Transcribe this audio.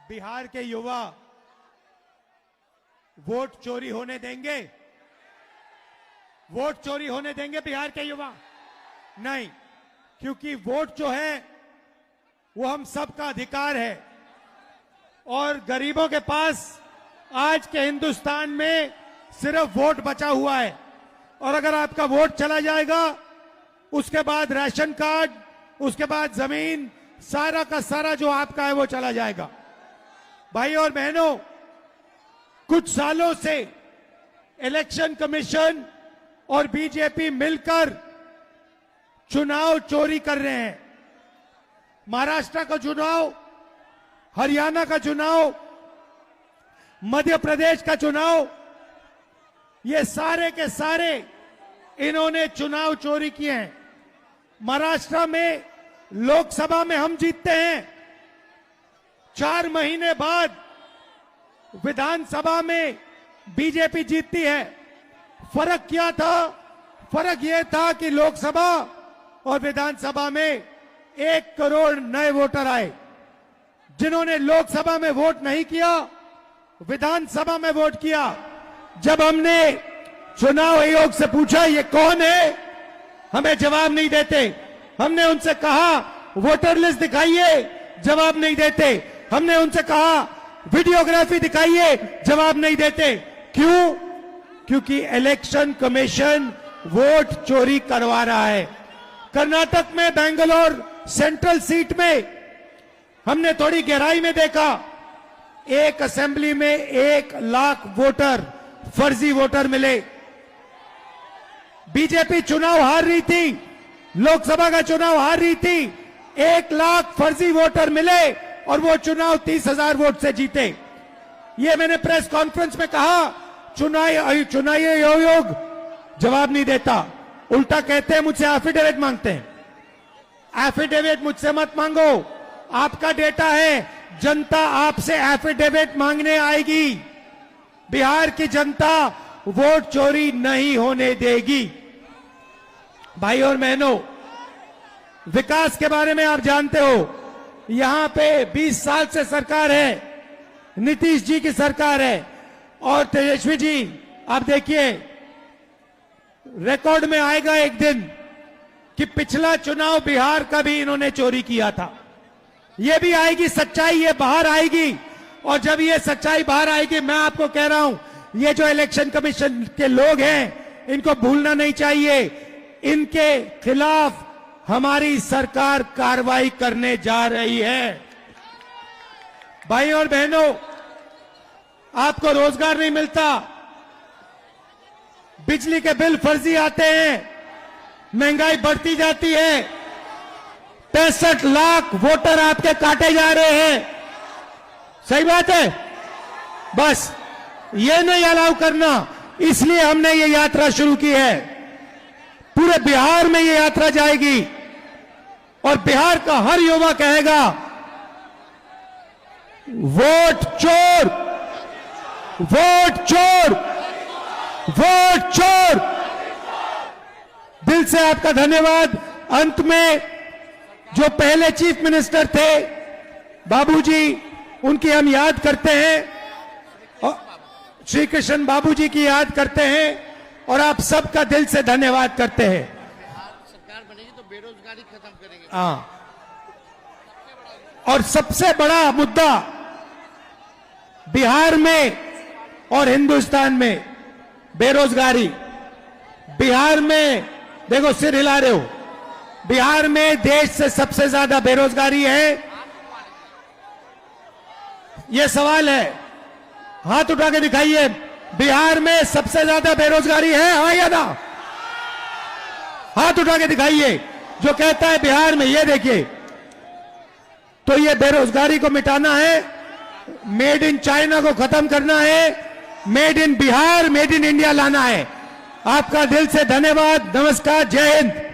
बिहार के युवा वोट चोरी होने देंगे? वोट चोरी होने देंगे बिहार के युवा? नहीं, क्योंकि वोट जो है वो हम सबका अधिकार है और गरीबों के पास आज के हिंदुस्तान में सिर्फ वोट बचा हुआ है। और अगर आपका वोट चला जाएगा, उसके बाद राशन कार्ड, उसके बाद जमीन, सारा का सारा जो आपका है वो चला जाएगा। भाई और बहनों, कुछ सालों से इलेक्शन कमीशन और बीजेपी मिलकर चुनाव चोरी कर रहे हैं। महाराष्ट्र का चुनाव, हरियाणा का चुनाव, मध्य प्रदेश का चुनाव, ये सारे के सारे इन्होंने चुनाव चोरी किए हैं। महाराष्ट्र में लोकसभा में हम जीतते हैं, 4 महीने बाद विधानसभा में बीजेपी जीतती है। फर्क क्या था? फर्क यह था कि लोकसभा और विधानसभा में 1 करोड़ नए वोटर आए। जिन्होंने लोकसभा में वोट नहीं किया, विधानसभा में वोट किया। जब हमने चुनाव आयोग से पूछा ये कौन है, हमें जवाब नहीं देते। हमने उनसे कहा वोटर लिस्ट दिखाइए, जवाब नहीं देते। हमने उनसे कहा वीडियोग्राफी दिखाइए, जवाब नहीं देते। क्यों? क्योंकि इलेक्शन कमीशन वोट चोरी करवा रहा है। कर्नाटक में बेंगलोर सेंट्रल सीट में हमने थोड़ी गहराई में देखा, एक असेंबली में 1 लाख वोटर, फर्जी वोटर मिले। बीजेपी चुनाव हार रही थी, लोकसभा का चुनाव हार रही थी, 1 लाख फर्जी वोटर मिले और वो चुनाव 30,000 वोट से जीते। ये मैंने प्रेस कॉन्फ्रेंस में कहा। चुनाव आयोग जवाब नहीं देता, उल्टा कहते हैं मुझसे एफिडेविट मांगते हैं। एफिडेविट मुझसे मत मांगो, आपका डेटा है, जनता आपसे एफिडेविट मांगने आएगी। बिहार की जनता वोट चोरी नहीं होने देगी। भाई और बहनों, विकास के बारे में आप जानते हो, यहां पे 20 साल से सरकार है, नीतीश जी की सरकार है और तेजस्वी जी, आप देखिए रिकॉर्ड में आएगा एक दिन कि पिछला चुनाव बिहार का भी इन्होंने चोरी किया था। ये भी आएगी सच्चाई, ये बाहर आएगी। और जब ये सच्चाई बाहर आएगी, मैं आपको कह रहा हूं, ये जो इलेक्शन कमीशन के लोग हैं, इनको भूलना नहीं चाहिए। इनके खिलाफ हमारी सरकार कार्रवाई करने जा रही है। भाई और बहनों, आपको रोजगार नहीं मिलता, बिजली के बिल फर्जी आते हैं, महंगाई बढ़ती जाती है, 65 लाख वोटर आपके काटे जा रहे हैं। सही बात है? बस ये नहीं अलाउ करना, इसलिए हमने ये यात्रा शुरू की है। पूरे बिहार में ये यात्रा जाएगी और बिहार का हर युवा कहेगा वोट चोर, वोट चोर, वोट चोर। दिल से आपका धन्यवाद। अंत में जो पहले चीफ मिनिस्टर थे बाबूजी, उनकी हम याद करते हैं और श्री कृष्ण बाबूजी की याद करते हैं और आप सबका दिल से धन्यवाद करते हैं। सरकार बनेगी तो बेरोजगारी खत्म करेंगे। हाँ, और सबसे बड़ा मुद्दा बिहार में और हिंदुस्तान में बेरोजगारी। बिहार में देखो, सिर हिला रहे हो, बिहार में देश से सबसे ज्यादा बेरोजगारी है। यह सवाल है, हाथ उठा के दिखाइए, बिहार में सबसे ज्यादा बेरोजगारी है, हाँ या ना? हाथ उठा के दिखाइए जो कहता है बिहार में। ये देखिए, तो ये बेरोजगारी को मिटाना है, मेड इन चाइना को खत्म करना है, made in Bihar, made in India लाना है। आपका दिल से धन्यवाद। नमस्कार, जय हिंद।